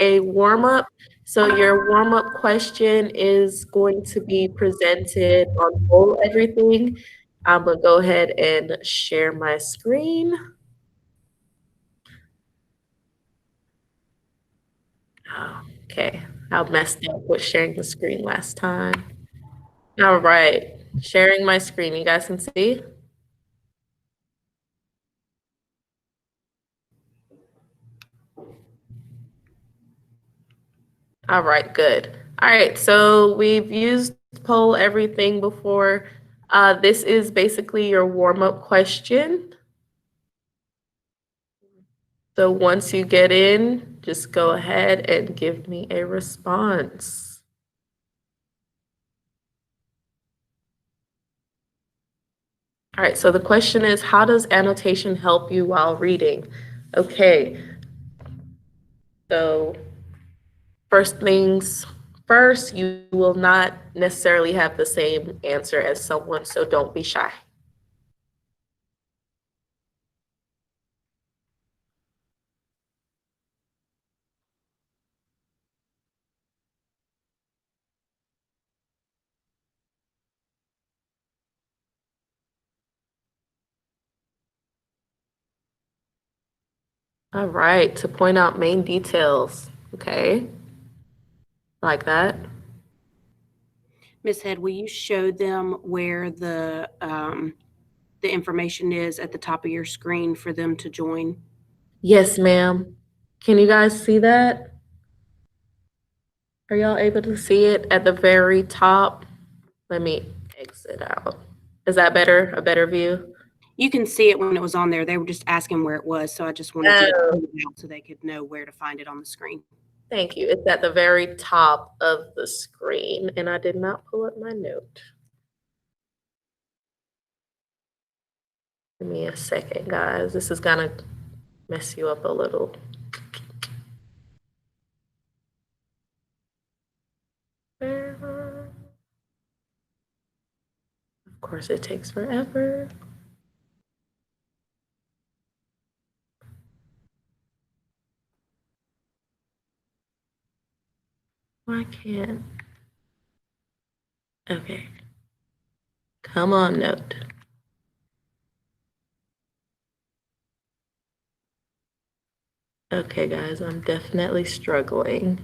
a warm-up. So your warm-up question is going to be presented on Poll Everything. I'm gonna go ahead and share my screen. Okay, I messed up with sharing the screen last time. All right, sharing my screen. You guys can see? All right, good. All right, so we've used Poll Everything before. This is basically your warm-up question. So once you get in, just go ahead and give me a response. All right, so the question is, how does annotation help you while reading? Okay, so first things first, you will not necessarily have the same answer as someone, so don't be shy. All right, to point out main details. Okay, like that. Ms. Head, will you show them where the information is at the top of your screen for them to join? Yes, ma'am. Can you guys see that? Are y'all able to see it at the very top? Let me exit out. Is that better? A better view? You can see it when it was on there. They were just asking where it was, so I just wanted to Oh, point it out so they could know where to find it on the screen. thank you. It's at the very top of the screen, and I did not pull up my note. Give me a second, guys. This is gonna mess you up a little. Of course, it takes forever. Why can't? Okay. Come on, note. Okay, guys, I'm definitely struggling.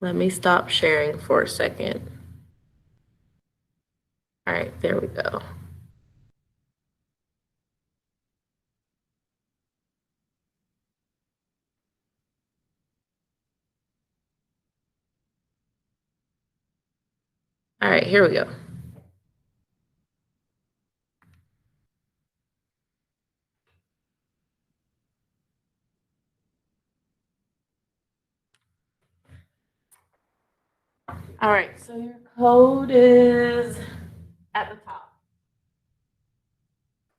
Let me stop sharing for a second. All right, there we go. All right, here we go. All right, so your code is at the top.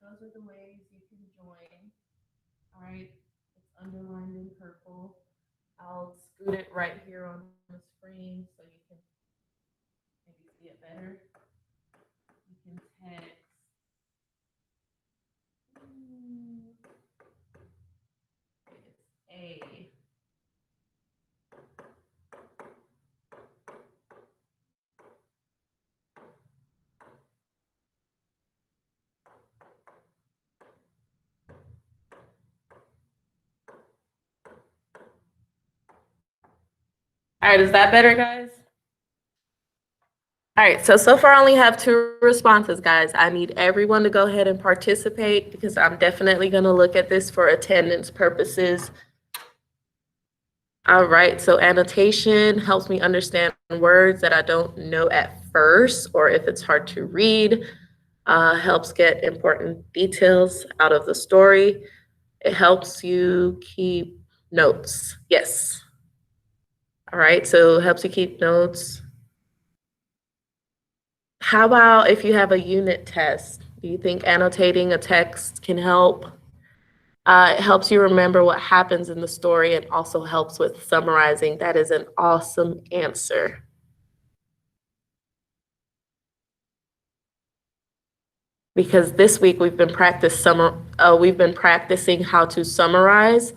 Those are the ways you can join. All right, it's underlined in purple. I'll scoot it right here on the screen so you can maybe see it better. You can text. It's A. All right, is that better, guys? All right, so far I only have 2 responses, guys. I need everyone to go ahead and participate because I'm definitely going to look at this for attendance purposes. All right, so annotation helps me understand words that I don't know at first, or if it's hard to read, helps get important details out of the story. It helps you keep notes. Yes. All right, so it helps you keep notes. How about if you have a unit test? Do you think annotating a text can help? It helps you remember what happens in the story and also helps with summarizing. That is an awesome answer. Because this week we've been practicing how to summarize.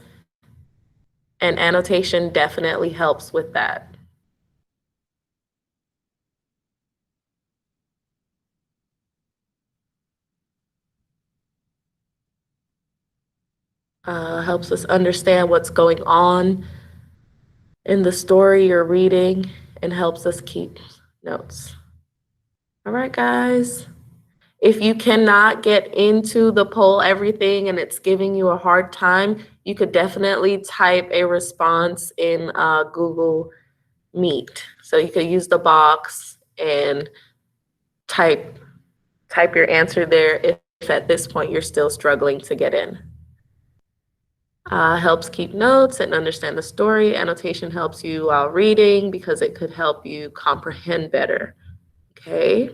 And annotation definitely helps with that. Helps us understand what's going on in the story you're reading and helps us keep notes. All right, guys. If you cannot get into the poll everything and it's giving you a hard time, you could definitely type a response in Google Meet. So you could use the box and type your answer there if at this point you're still struggling to get in. Helps keep notes and understand the story. Annotation helps you while reading because it could help you comprehend better. Okay.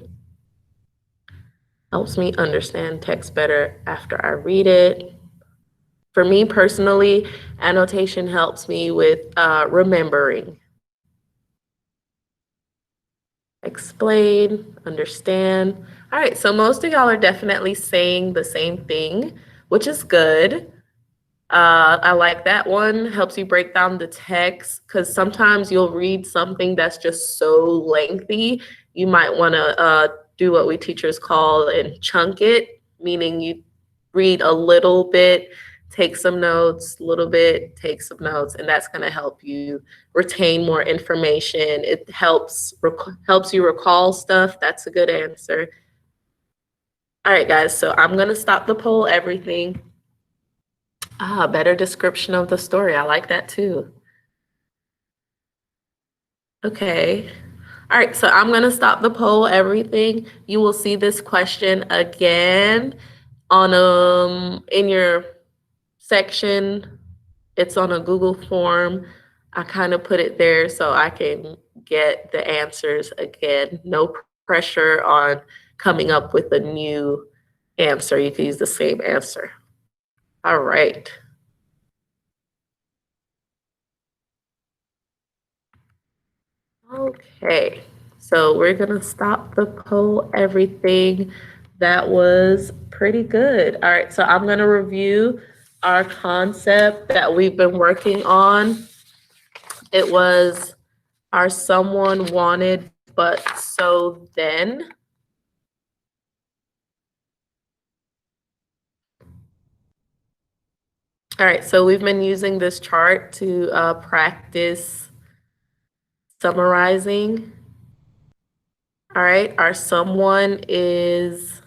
Helps me understand text better after I read it. For me personally, annotation helps me with remembering. Explain, understand. All right, so most of y'all are definitely saying the same thing, which is good. I like that one. Helps you break down the text because sometimes you'll read something that's just so lengthy. You might want to do what we teachers call and chunk it, meaning you read a little bit, take some notes, a little bit, take some notes, and that's going to help you retain more information. It helps you recall stuff. That's a good answer. All right, guys, so I'm going to stop the poll, everything. Better description of the story. I like that too. Okay. All right, so I'm gonna stop the poll, everything. You will see this question again on in your section. It's on a Google form. I kind of put it there so I can get the answers again. No pressure on coming up with a new answer. You can use the same answer. All right. Okay, so we're gonna stop the poll, everything. That was pretty good. All right, so I'm gonna review our concept that we've been working on. It was our someone wanted, but so then. All right, so we've been using this chart to practice summarizing. All right, our someone is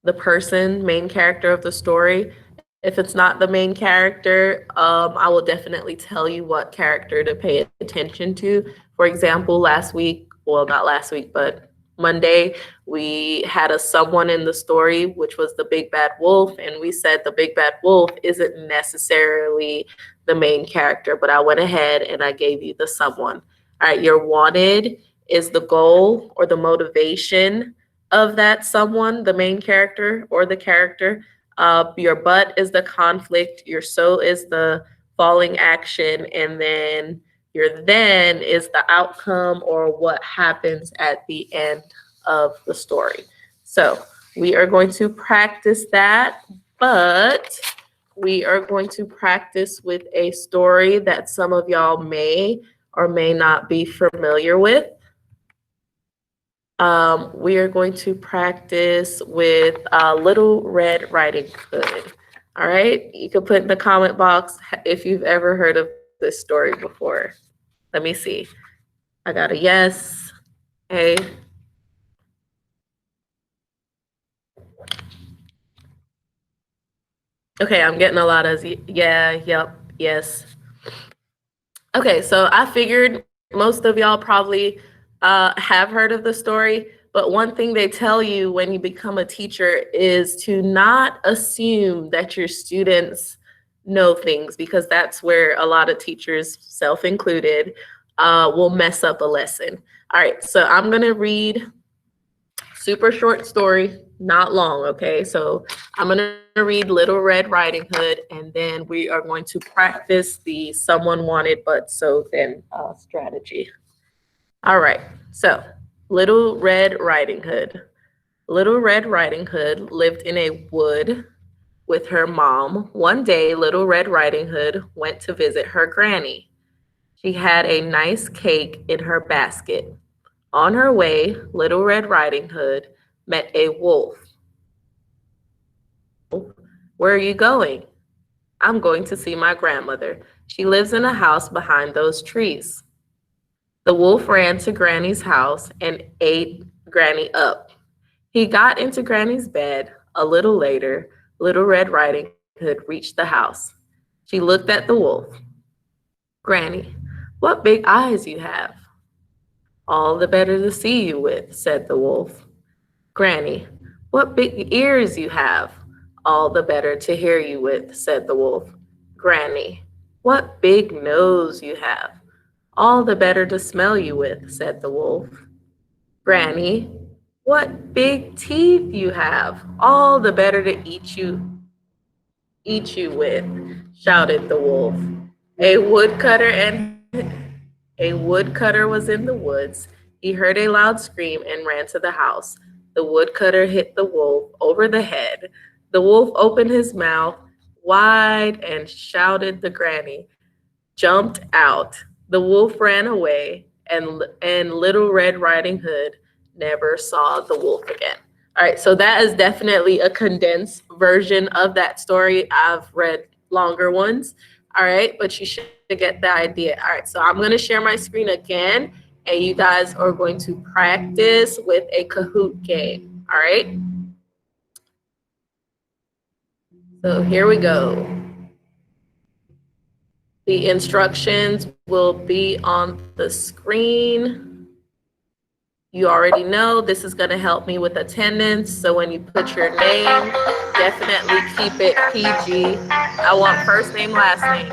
the person, main character of the story. If it's not the main character, I will definitely tell you what character to pay attention to. For example, last week, well, not last week, but Monday, we had a someone in the story, which was the big bad wolf. And we said the big bad wolf isn't necessarily the main character, but I went ahead and I gave you the someone. All right, your wanted is the goal or the motivation of that someone, the main character or the character. Your but is the conflict, your so is the falling action, and then your then is the outcome or what happens at the end of the story. So we are going to practice that, but we are going to practice with a story that some of y'all may or may not be familiar with. We are going to practice with Little Red Riding Hood. All right, you can put in the comment box if you've ever heard of this story before. Let me see. I got a yes. Hey. Okay, I'm getting a lot of yeah, yep, yes. Okay, so I figured most of y'all probably have heard of the story, but one thing they tell you when you become a teacher is to not assume that your students know things, because that's where a lot of teachers, self included, will mess up a lesson. All right, so I'm gonna read super short story, not long, okay? So I'm gonna read Little Red Riding Hood, and then we are going to practice the someone wanted but so then strategy. All right, so Little Red Riding Hood. Little Red Riding Hood lived in a wood with her mom, one day Little Red Riding Hood went to visit her granny. She had a nice cake in her basket. On her way, Little Red Riding Hood met a wolf. Where are you going? I'm going to see my grandmother. She lives in a house behind those trees. The wolf ran to Granny's house and ate Granny up. He got into Granny's bed. A little later, Little Red Riding Hood reached the house. She looked at the wolf. Granny, what big eyes you have. All the better to see you with, said the wolf. Granny, what big ears you have. All the better to hear you with, said the wolf. Granny, what big nose you have. All the better to smell you with, said the wolf. Granny, what big teeth you have. All the better to eat you with, shouted the wolf. A woodcutter was in the woods. He heard a loud scream and ran to the house. The woodcutter hit the wolf over the head. The wolf opened his mouth wide and shouted. The granny jumped out. The wolf ran away, and Little Red Riding Hood never saw the wolf again. All right, so that is definitely a condensed version of that story. I've read longer ones. All right, but you should get the idea. All right, so I'm going to share my screen again, and you guys are going to practice with a Kahoot game. All right. So here we go. The instructions will be on the screen. You already know this is going to help me with attendance. So when you put your name, definitely keep it PG. I want first name, last name.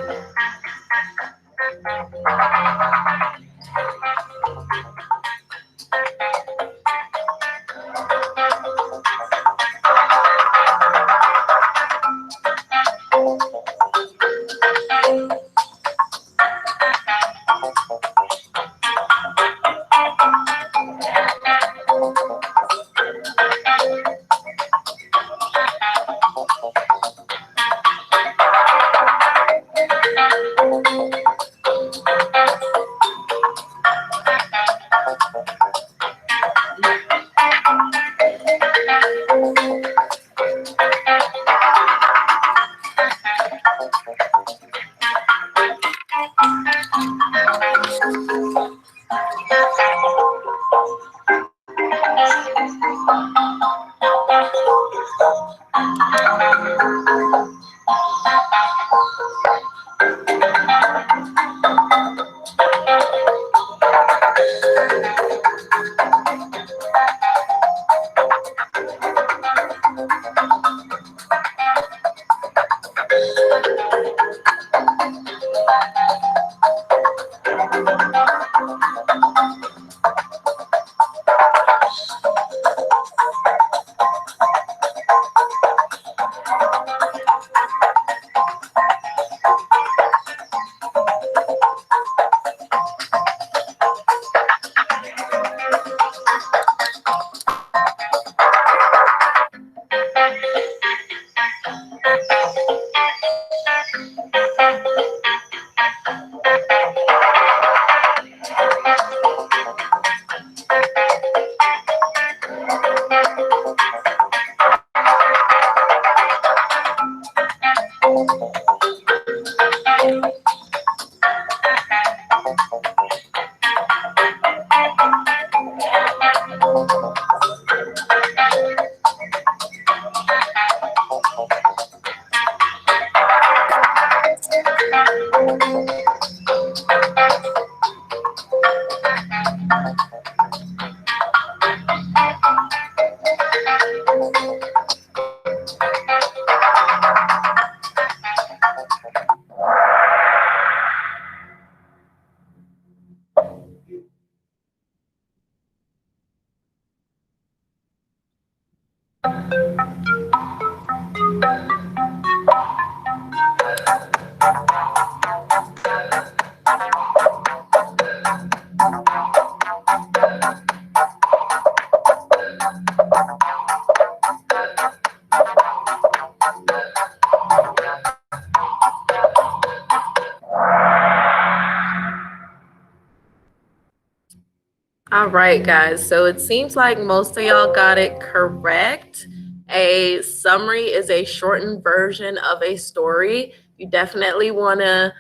All right, guys. So it seems like most of y'all got it correct. A summary is a shortened version of a story. You definitely want to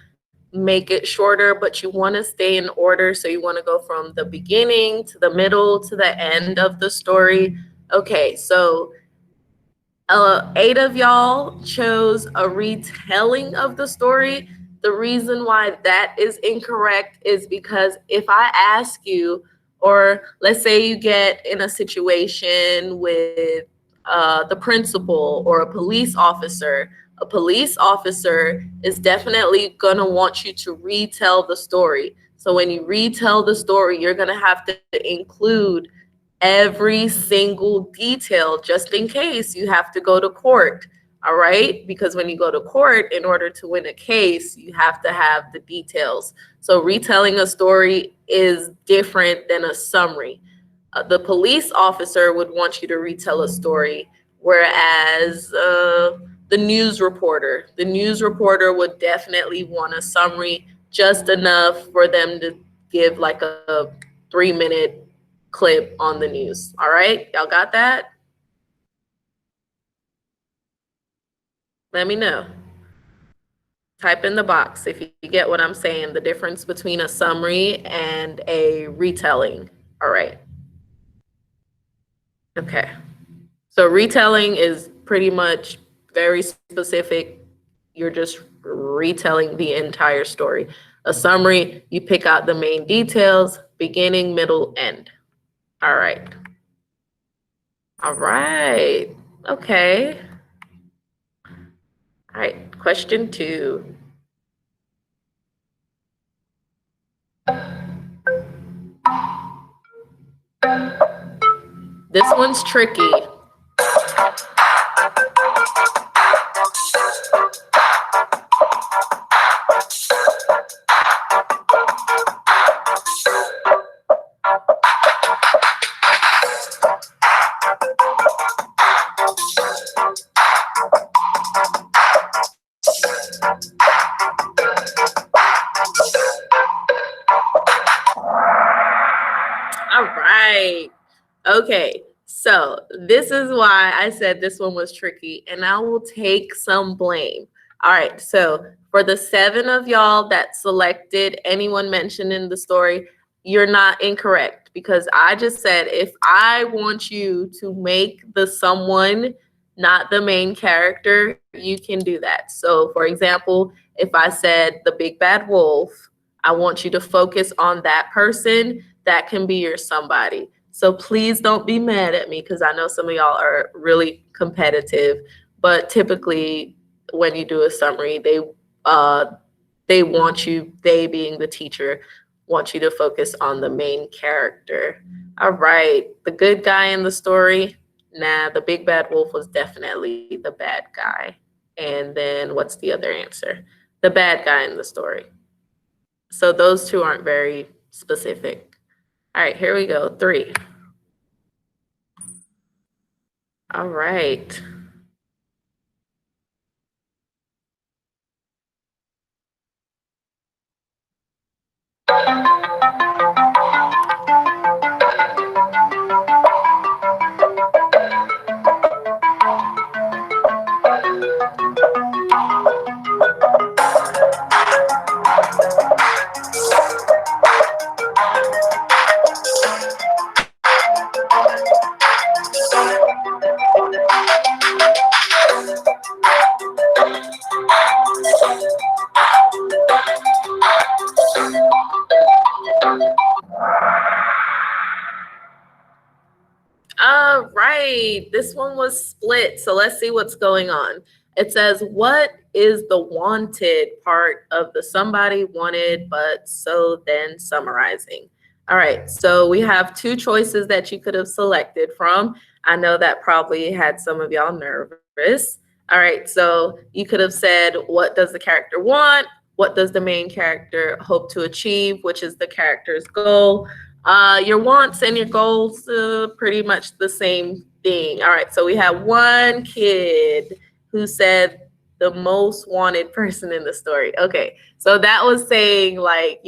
make it shorter, but you want to stay in order. So you want to go from the beginning to the middle to the end of the story. Okay, so 8 of y'all chose a retelling of the story. The reason why that is incorrect is because if I ask you, or let's say you get in a situation with the principal or a police officer is definitely going to want you to retell the story. So when you retell the story, you're going to have to include every single detail just in case you have to go to court. All right. Because when you go to court, in order to win a case, you have to have the details. So retelling a story is different than a summary. The police officer would want you to retell a story, whereas the news reporter would definitely want a summary, just enough for them to give like a 3-minute clip on the news. All right, y'all got that? Let me know. Type in the box if you get what I'm saying, the difference between a summary and a retelling. All right. Okay. So retelling is pretty much very specific. You're just retelling the entire story. A summary, you pick out the main details, beginning, middle, end. All right. All right. Okay. All right. Question 2. This one's tricky. All right. Okay. So this is why I said this one was tricky, and I will take some blame. All right. So for the 7 of y'all that selected anyone mentioned in the story, you're not incorrect, because I just said if I want you to make the someone not the main character, you can do that. So for example, if I said the big bad wolf, I want you to focus on that person. That can be your somebody. So please don't be mad at me, because I know some of y'all are really competitive, but typically when you do a summary, they want you, they being the teacher, want you to focus on the main character. All right, the good guy in the story. Nah, the big bad wolf was definitely the bad guy. And then what's the other answer? The bad guy in the story. So those two aren't very specific. All right, here we go. 3. All right. All right, this one was split. So let's see what's going on. It says, what is the wanted part of the somebody wanted, but so then summarizing? All right, so we have 2 choices that you could have selected from. I know that probably had some of y'all nervous. All right, so you could have said, what does the character want? What does the main character hope to achieve, which is the character's goal? Your wants and your goals, pretty much the same thing. All right, so we have one kid who said the most wanted person in the story. Okay, so that was saying, like,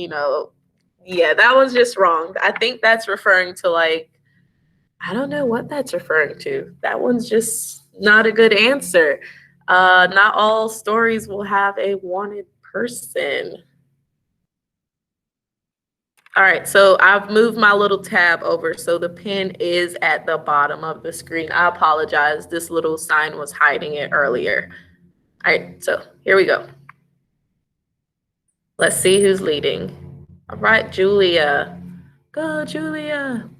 Yeah, that one's just wrong. I think that's referring to like, I don't know what that's referring to. That one's just not a good answer. Not all stories will have a wanted person. All right, so I've moved my little tab over, so the pin is at the bottom of the screen. I apologize. This little sign was hiding it earlier. All right, so here we go. Let's see who's leading. All right, Julia. Go, Julia.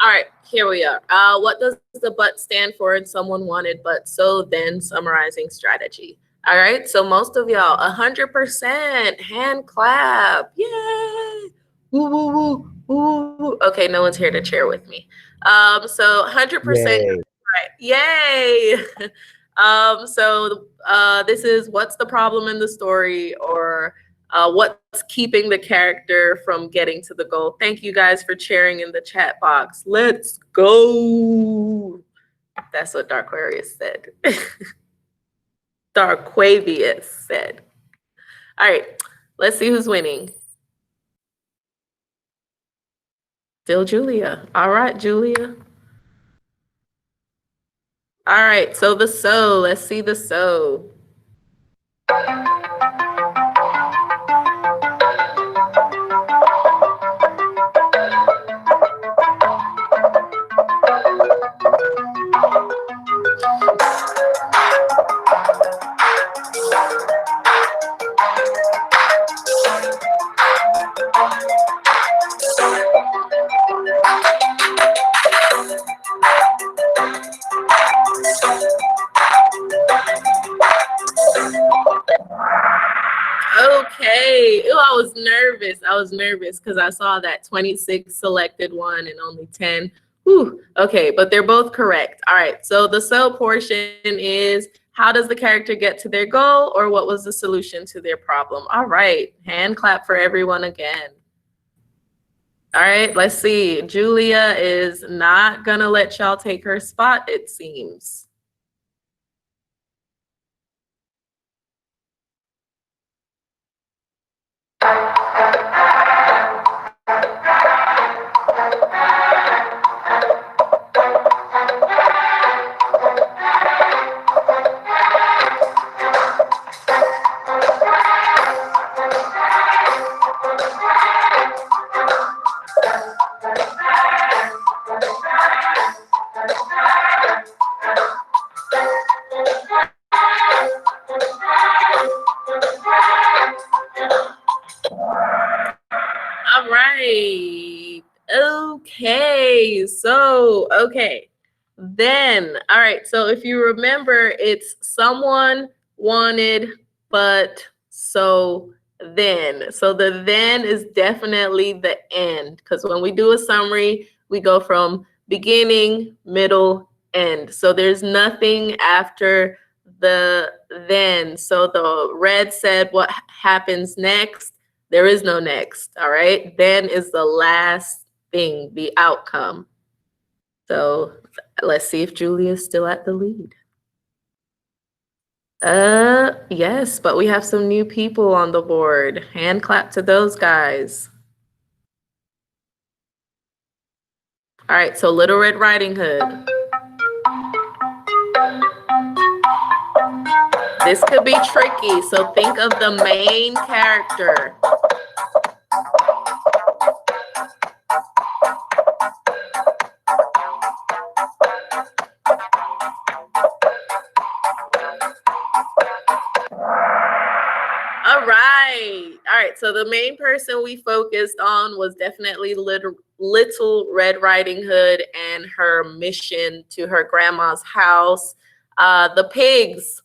All right, here we are. What does the but stand for in someone wanted but so then summarizing strategy? All right, so most of y'all, 100%, hand clap. Yay! Woo, woo, woo, woo, woo. Okay, no one's here to cheer with me. So 100%, Yay. right. Yay! This is what's the problem in the story, or what's keeping the character from getting to the goal. Thank you guys for sharing in the chat box. Let's go. That's what Darquarius said. Darquavius said. All right, let's see who's winning. Still Julia. All right, Julia. All right, so the so, let's see the so. Okay. Ooh, I was nervous. I was nervous because I saw that 26 selected one and only 10. Whew. Okay, but they're both correct. All right. So the so portion is how does the character get to their goal, or what was the solution to their problem? All right. Hand clap for everyone again. All right, let's see. Julia is not gonna let y'all take her spot, it seems. All right. Okay. Okay. Then, all right. So if you remember, it's someone wanted, but so then. So the then is definitely the end, because when we do a summary, we go from beginning, middle, end. So there's nothing after the then. So the red said what happens next. There is no next, all right? Then is the last thing, the outcome. So let's see if Julia's still at the lead. Yes, but we have some new people on the board. Hand clap to those guys. All right, so Little Red Riding Hood. This could be tricky, so think of the main character. All right. So the main person we focused on was definitely Little Red Riding Hood and her mission to her grandma's house. The pigs,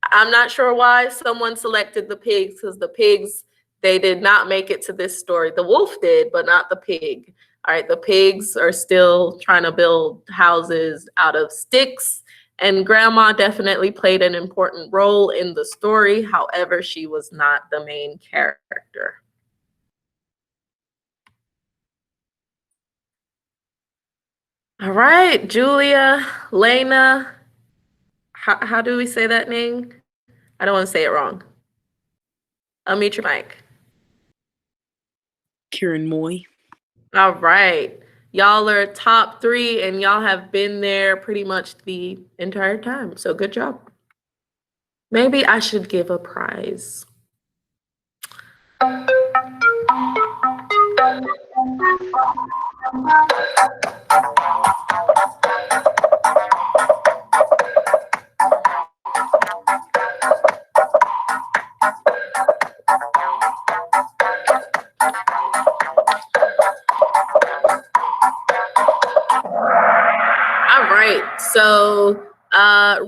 I'm not sure why someone selected the pigs, because the pigs, they did not make it to this story. The wolf did, but not the pig. All right, the pigs are still trying to build houses out of sticks, and grandma definitely played an important role in the story. However, she was not the main character. All right, Julia, Lena, how do we say that name? I don't want to say it wrong. Unmute your mic. Kieran Moy. All right. Y'all are top 3 and y'all have been there pretty much the entire time. So good job. Maybe I should give a prize. All right, so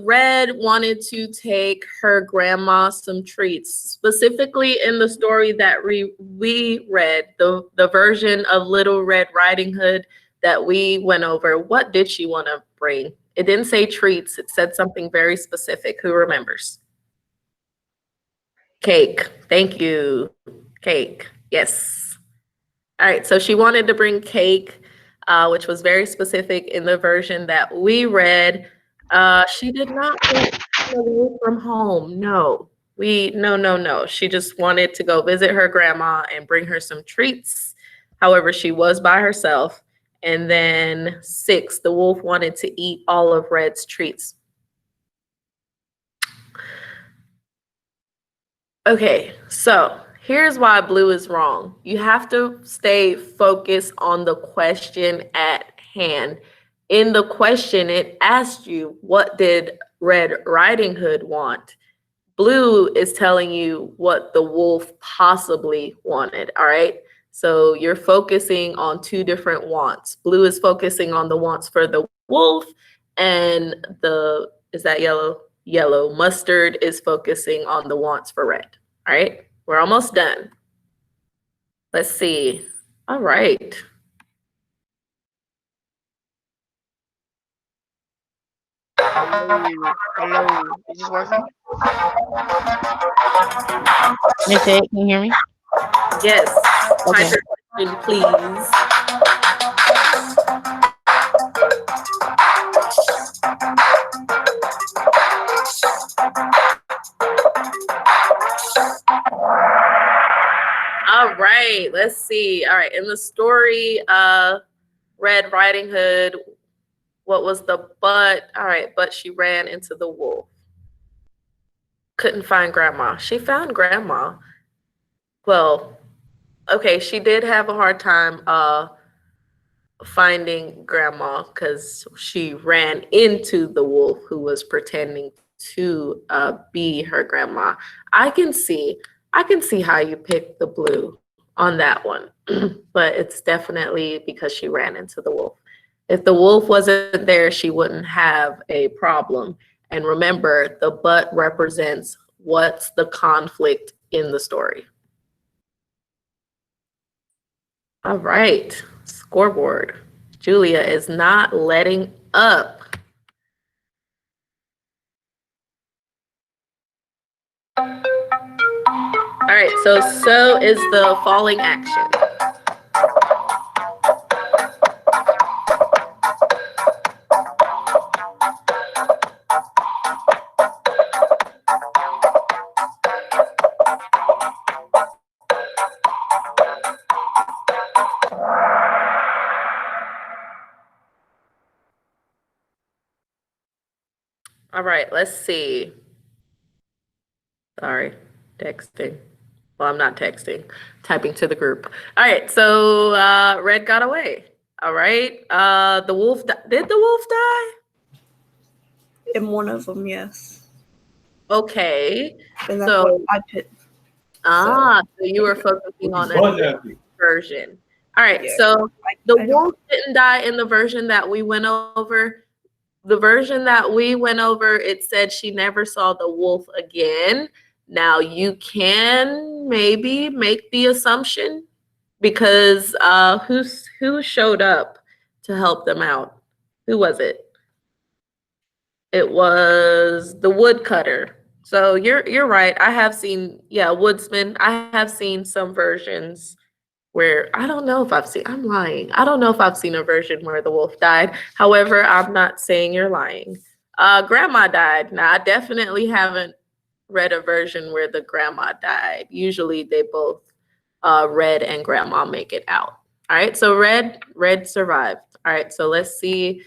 Red wanted to take her grandma some treats, specifically in the story that we read, the version of Little Red Riding Hood that we went over. What did she want to bring? It didn't say treats, it said something very specific. Who remembers? Cake. Thank you. Cake. Yes. All right, so she wanted to bring cake, which was very specific in the version that we read. She did not want to go away from home. No, no. She just wanted to go visit her grandma and bring her some treats. However, she was by herself. And then 6, the wolf wanted to eat all of Red's treats. Okay, so here's why blue is wrong. You have to stay focused on the question at hand. In the question, it asked you, what did Red Riding Hood want? Blue is telling you what the wolf possibly wanted, all right? So you're focusing on 2 different wants. Blue is focusing on the wants for the wolf, and is that yellow? Yellow. Mustard is focusing on the wants for red. All right, we're almost done. Let's see. All right. Hello. Is this working? Miss Ed, can you hear me? Yes. Okay. Type your question, please. All right, let's see. All right, in the story, Red Riding Hood, what was the but? All right, but she ran into the wolf. Couldn't find grandma. She found grandma. Well, okay, she did have a hard time finding grandma because she ran into the wolf who was pretending to be her grandma. I can see how you picked the blue on that one, but it's definitely because she ran into the wolf. If the wolf wasn't there, she wouldn't have a problem. And remember, the but represents what's the conflict in the story. All right, scoreboard. Julia is not letting up. All right, so is the falling action. All right, let's see. Sorry, texting. Well, I'm not texting, typing to the group. All right, so Red got away. All right, the wolf, did the wolf die? In one of them, yes. Okay, And that's so, what I picked. so you were focusing on a version. All right, Yeah. so I the don't- wolf didn't die in the version that we went over. The version that we went over, it said she never saw the wolf again. Now you can maybe make the assumption because who showed up to help them out? Who was it? It was the woodcutter. So you're right. I have seen, yeah, woodsman. I have seen some versions where I don't know if I'm lying. I don't know if I've seen a version where the wolf died. However, I'm not saying you're lying. Grandma died. Now, I definitely haven't read a version where the grandma died. Usually they both, Red and grandma make it out. All right, so Red survived. All right, so let's see.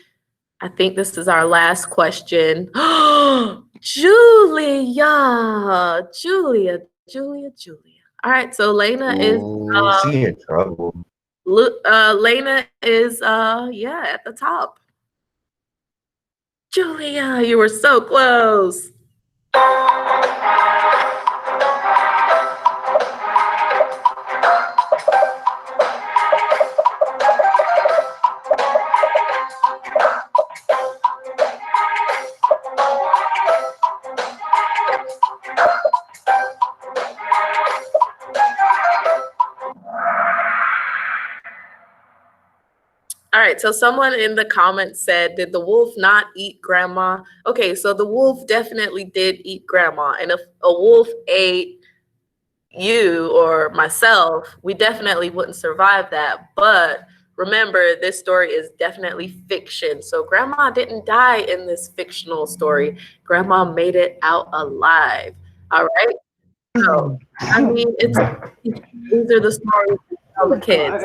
I think this is our last question. Julia. All right, so Lena is Ooh, she in trouble. Lena is yeah, at the top. Julia, you were so close. All right, so someone in the comments said, did the wolf not eat grandma? Okay, so the wolf definitely did eat grandma. And if a wolf ate you or myself, we definitely wouldn't survive that. But remember, this story is definitely fiction. So grandma didn't die in this fictional story. Grandma made it out alive. All right. So, I mean, these are the stories we tell the kids.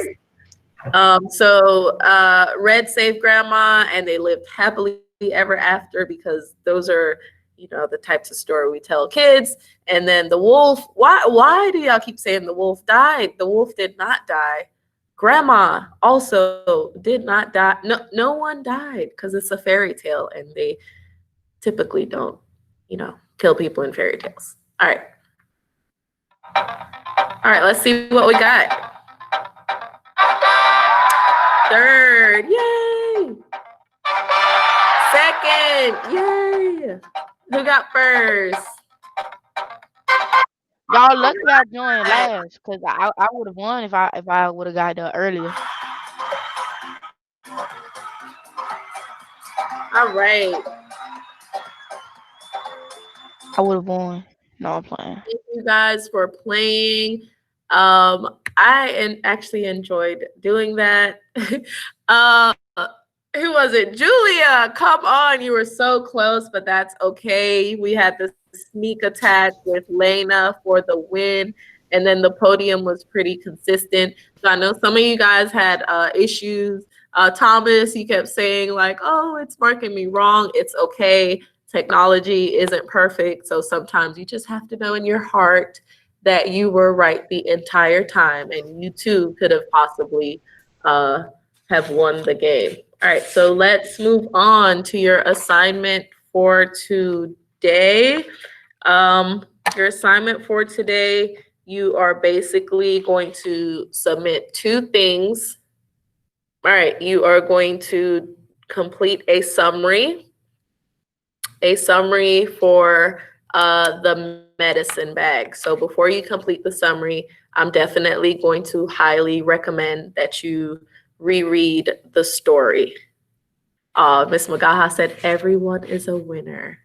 Red saved grandma and they lived happily ever after because those are, you know, the types of story we tell kids. And then the wolf, why do y'all keep saying the wolf died? The wolf did not die. Grandma also did not die. No one died because it's a fairy tale and they typically don't, you know, kill people in fairy tales. All right. All right, let's see what we got. Third, yay! Second, yay! Who got first? Y'all lucky I joined last, cause I would have won if I would have got there earlier. All right. I would have won. No, I'm playing. Thank you guys for playing. Actually enjoyed doing that. Who was it? Julia, come on. You were so close, but that's okay. We had this sneak attack with Lena for the win, and then the podium was pretty consistent. So I know some of you guys had issues. Thomas, you kept saying like, oh, it's marking me wrong. It's okay. Technology isn't perfect. So sometimes you just have to know in your heart that you were right the entire time and you too could have possibly have won the game. All right, so let's move on to your assignment for today. Your assignment for today, you are basically going to submit 2 things. All right, you are going to complete a summary for the medicine bag. So before you complete the summary, I'm definitely going to highly recommend that you reread the story. Miss Magaha said, everyone is a winner.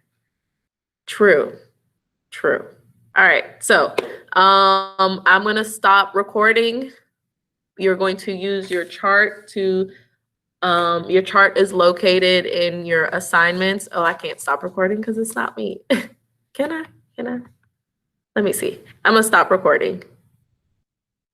True. All right, so I'm gonna stop recording. You're going to use your chart to, your chart is located in your assignments. Oh, I can't stop recording because it's not me. Can I? Let me see. I'm gonna stop recording.